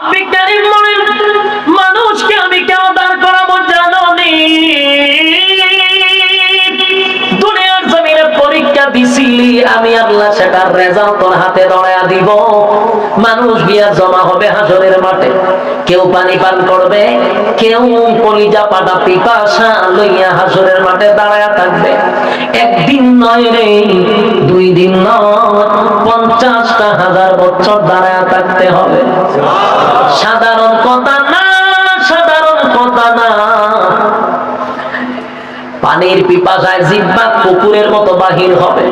রব্বি কারীম বলেন, মানুষকে আমি কেন দাঁড় করাবো জানো নি? দুনিয়ার জমিনে পরীক্ষা দিছিলি, আমি আল্লাহ সেটার রেজাল্ট তোর হাতে ধরায়া দিব। মানুষ গিয়া জমা হবে হাসরের মাঠে, কেউ পানি পান করবে, কেউ কলিজা পাটা পিপাসা লইয়া হাসরের মাঠে দাঁড়ায়া থাকবে। একদিন নয় রে, 2 দিন নয়, 50,000 বছর দাঁড়ায়া থাকতে হবে। সাধারণ কথা না, সাধারণ কথা না। পানির পিপাসায় জিহ্বা কুকুরের মতো বাহির হবে।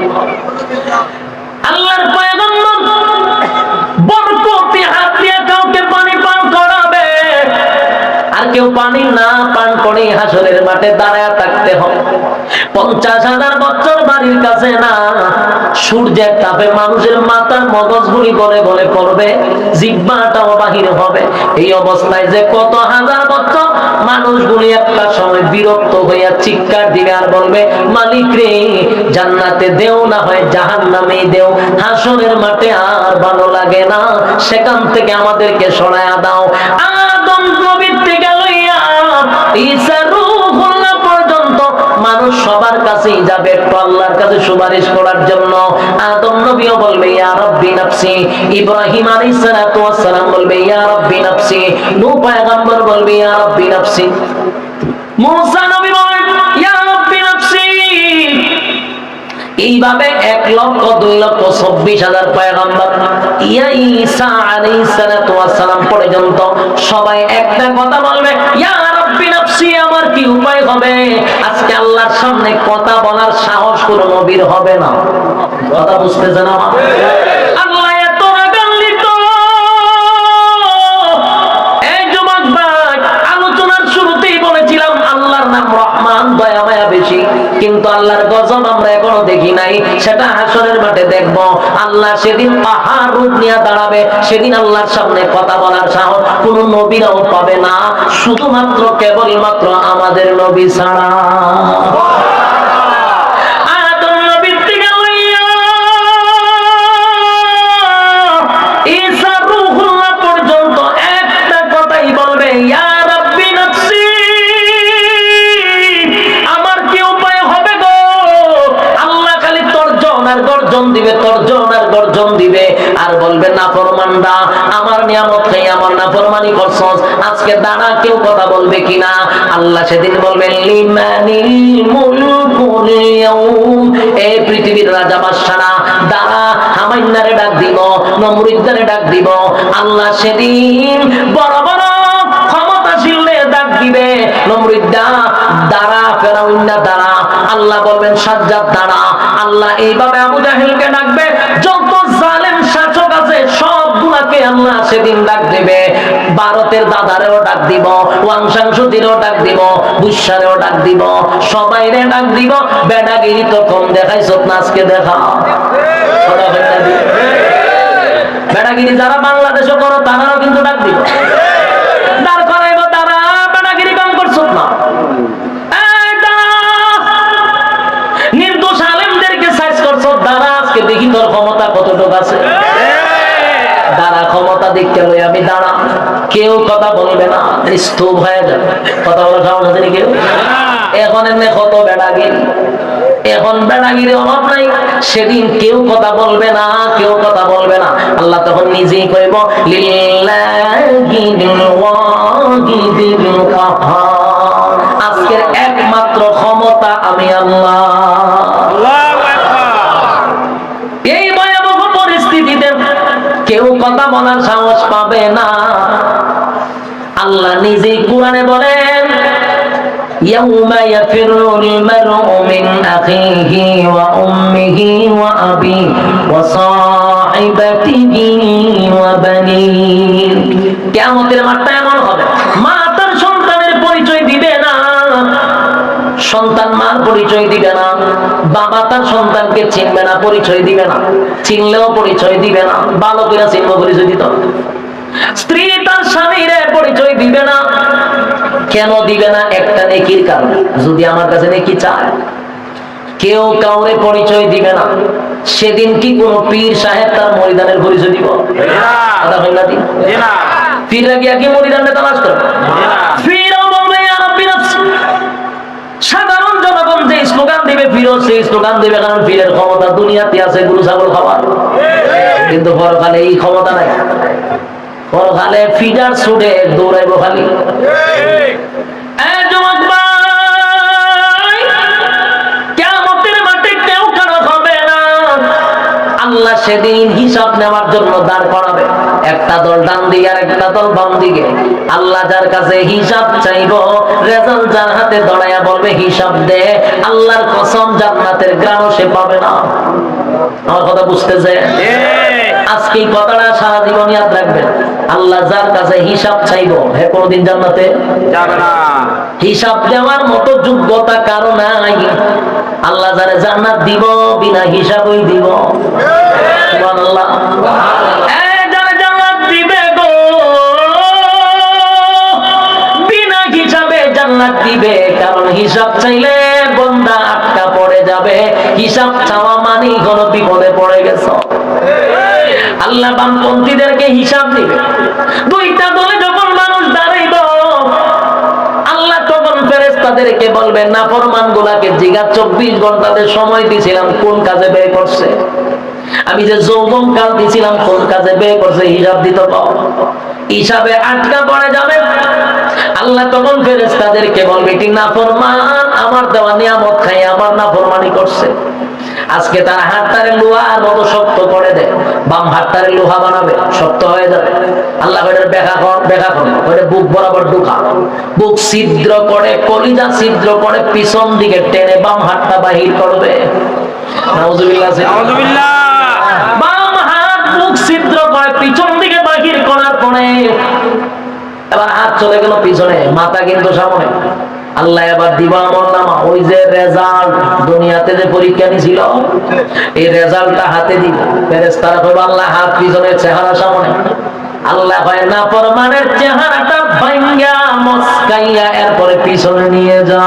আল্লাহর পয়গম্বর বরকতি হাত দিয়ে কাউকে পানি পান করাবে, আর কেউ পানি না পান করে হাসরের মাঠে দাঁড়ায় থাকতে হবে। 50,000 বছর বাড়ির কাছে না, সূর্যের তাপে মানুষের মাথার মগজগুলি গলে গলে পড়বে, জিহ্বাটাও বাহির হবে। এই অবস্থায় যে কত হাজার বছর মানুষগুলি একটা সময় বিরক্ত হইয়া চিৎকার দিবে আর বলবে, মালিক রে, জান্নাতে দেও না হয় জাহান্নামে দেও, হাসরের মাঠে আর ভালো লাগে না, সেখান থেকে আমাদেরকে সরায়া দাও। আদম নবীর থেকে লইয়া ঈসা রূহুল্লাহ পর্যন্ত মানুষ সবার কাছেই যাবে একটু আল্লাহর কাছে সুপারিশ করার জন্য। আদম নবীও বলবে ইয়া রাব্বি নাফসি, ইব্রাহিম আলাইহিস সালাতু ওয়াস সালাম বলবে ইয়া রাব্বি নাফসি, নূহ পয়গম্বর বলবে ইয়া রাব্বি নাফসি, মুসা নবী বলেন ইয়া রাব্বি নাফসি। এইভাবে 1,02,24,000 পয়গম্বর ইয়া ঈসা আলাইহিস সালাতু ওয়াস সালাম পর্যন্ত সবাই একটা কথা বলবে, ইয়া রাব্বি নাফসি। আমার কি উপায় হবে? আজকে আল্লাহর সামনে কথা বলার সাহস কোন নবীর হবে না। কথা বুঝতেছেন আমার? আল্লাহ এত রাগান্বিত। এই যুবক ভাই, আলোচনার শুরুতেই বলেছিলাম আল্লাহর নাম রহমান, দয়া মায়া বেশি, কিন্তু আল্লাহর গজব আমরা এখনো দেখি নাই। সেটা হাসরের মাঠে দেখবো। আল্লাহ সেদিন পাহাড় রূপ নিয়ে দাঁড়াবে, সেদিন আল্লাহর সামনে কথা বলার সাহস কোন নবীরাও পাবে না, শুধুমাত্র কেবলমাত্র আমাদের নবী ছাড়া। আদম নবীর থেকে লইয়া ঈসা রূহুল্লাহ পর্যন্ত একটা কথাই বলবে, ইয়া রাব্বি নাফসি। আমার কি উপায় হবে গো? আল্লাহ খালি তর্জন আর গর্জন দিবে, তর্জন আর গর্জন দিবে, আর বলবে নাফরমানরা আমার নিয়ামত খেয়ে আমার নাফরমানি করছস, আজকে দাঁড়া, কেউ কথা বলবে কিনা? আল্লাহ সেদিন বলবেন লিমানিল মুলকুল ইয়াউম, এই পৃথিবীর রাজা বাদশারা দাঁড়া, হামাইন্নারে ডাক দিব, নমরুদ্দারে ডাক দিব। আল্লাহ সেদিন বড় বড় ক্ষমতাশীলরে ডাক দিবে, নমরুদ্দা দাঁড়া, ফেরাউন্না দাঁড়া। আল্লাহ বলবেন সাজ্জাদ দাঁড়া। আল্লাহ এইভাবে আবু জাহেলকে ডাকবে, যত জালেম শাসক আছে সবগুলাকে আল্লাহ সেদিন ডাক দিবে। ভারতের দাদারেও ডাক দিব, ওয়াংশাংশুতিরও ডাক দিব, বুশারেও ডাক দিব, সবাইরে ডাক দিব। বেডাগিরি তো কম দেখাইছ না, আজকে দেখা। বেডাগিরি যারা বাংলাদেশে করো তারাও কিন্তু ডাক দিব, দাঁড় করাইব, তারা বেডাগিরি কম করছ না। নির্দোষ আলেমদেরকে সাইজ করছো, দাঁড়া, আজকে দেখি তোর ক্ষমতা কতটুকু আছে। দাঁড়া, ক্ষমতা দেখতে লই আমি দাঁড়া, কেউ কথা বলবে না, স্তূপ হয়ে যাবে। কথা বলা সাহস আছে নি কেউ? এখন এমনি কত বেড়াগিরি, এখন বেড়াগিরি অভাব নাই। সেদিন কেউ কথা বলবে না, কেউ কথা বলবে না। আল্লাহ তখন নিজেই কইব লিল্লাহিল ওয়াহিদিল কাহার, আজকের একমাত্র ক্ষমতা আমি আল্লাহ। এই ভয়াবহ পরিস্থিতিতে কেউ কথা বলার সাহস পাবে না। আল্লাহ নিজেই কোরআনে বলেন ইয়াউমা ইয়াফিরুল মারউ মিন আখিহি ওয়া উম্মিহি ওয়া আবিহি ওয়া সাহিবাতিহি ওয়া বানিহি। কিয়ামতের মাঠটা এমন হবে, মা তার সন্তানের পরিচয় দিবে না, সন্তান মার পরিচয় দিবে না, বাবা তার সন্তানকে চিনবে না, পরিচয় দিবে না, চিনলেও পরিচয় দিবে না। ভালো করে চিনবো, পরিচয় দিত। স্ত্রী তার স্বামীর পরিচয় দিবে না। কেন দিবে না? একটা নেকির কারণে। যদি আমার কাছে নেকি চায়, কেউ কাউরে পরিচয় দিবে না। সেদিন কি কোন পীর সাহেব তার মরিদানের পরিচয় দিব? ফিররা গিয়া কি মুরিদানকে তালাশ করে? ফিরও বলবে ইয়া রাব্বি নাফসি। সাধারণ জনগণ যে স্লোগান দিবে ফিরও সেই স্লোগান দিবে, কারণ ফিরের ক্ষমতা দুনিয়াতে আছে গরু ছাগল খাওয়ার, কিন্তু পরকালে এই ক্ষমতা নাই। পরকালে ফিডার ছুটে দৌড়াইব খালি। যুবক ভাই, কিয়ামতের মাঠে কেউ কারো হবে না। আল্লাহ সেদিন হিসাব নেওয়ার জন্য দাঁড় করাবে, একটা দল ডান দিকে আর একটা দল বাম দিকে। আল্লাহ যার কাছে হিসাব চাইব, রেজাল্ট যার হাতে ধরাইয়া বলবে হিসাব দে, আল্লাহর কসম জান্নাতের গ্রামও সে পাবে না। আমার কথা বুঝতেছে? আজকে এই কথাটা সারা জীবন ইয়াদ রাখবেন। আল্লাহ যার কাছে হিসাব চাইব, হে কোনদিন জান্নাতে যাবে না। হিসাব দেওয়ার মতো যোগ্যতা কারো নাই। আল্লাহ যারে জান্নাত দিব বিনা হিসাবই দিব। সুবহানাল্লাহ। যারে জান্নাত দিবে গো বিনা হিসাবে জান্নাত দিবে, কারণ হিসাব চাইলে বান্দা আটকা পড়ে যাবে। হিসাব চাওয়া মানেই হলো বিপদে পড়ে গেছে। আল্লাহ বামপন্থীদেরকে হিসাব দিবে। দুইটা দলে যখন মানুষ দাঁড়াইব, আল্লাহ তখন ফেরেশতাদেরকে বলবেন নাফরমান গুলাকে জিজ্ঞাসা 24 ঘন্টাতে সময় দিয়েছিলাম কোন কাজে ব্যয় করছে, আমি যে যৌবন কাল দিয়েছিলাম কোন কাজে ব্যয় করছে, হিসাব দিতে পাও। হিসাবে আটকা পড়ে যাবে। আল্লাহ তখন ফেরেশতাদেরকে বলবে এটি নাফরমান, আমার দেওয়া নিয়ামত খাই আমার নাফরমানি করছে। আজকে তার হাতটারে লোহার মতো শক্ত করে দেয়, বাম হাতটারে লোহা বানাবে, শক্ত হয়ে যাবে। আল্লাহ ওইটার ব্যাখ্যা করে ওইটা বুক বরাবর ঢুকা, বুক ছিদ্র করে, কলিজা ছিদ্র করে, পিছন দিকে টেনে বাম হাতটা বাহির করবে। নাউজুবিল্লাহ, নাউজুবিল্লাহ। বাম হাত বুক ছিদ্র করে পিছন দিকে বাহির করার পরে এবার হাত চলে গেল পিছনে, মাথা কিন্তু সামনে। আল্লাহ এবার দিবা আমলনামা, ওই যে রেজাল্ট দুনিয়াতে যে পরীক্ষা নিছিল এই রেজাল্টটা হাতে দিব। ফেরেশতারা কইবে আল্লাহ হাত পিছনে, চেহারা সামনে। আল্লাহ হয় না ফরমানের চেহারাটা ভাঙ্গা মস্কাইয়া এরপরে পিছনে নিয়ে যা।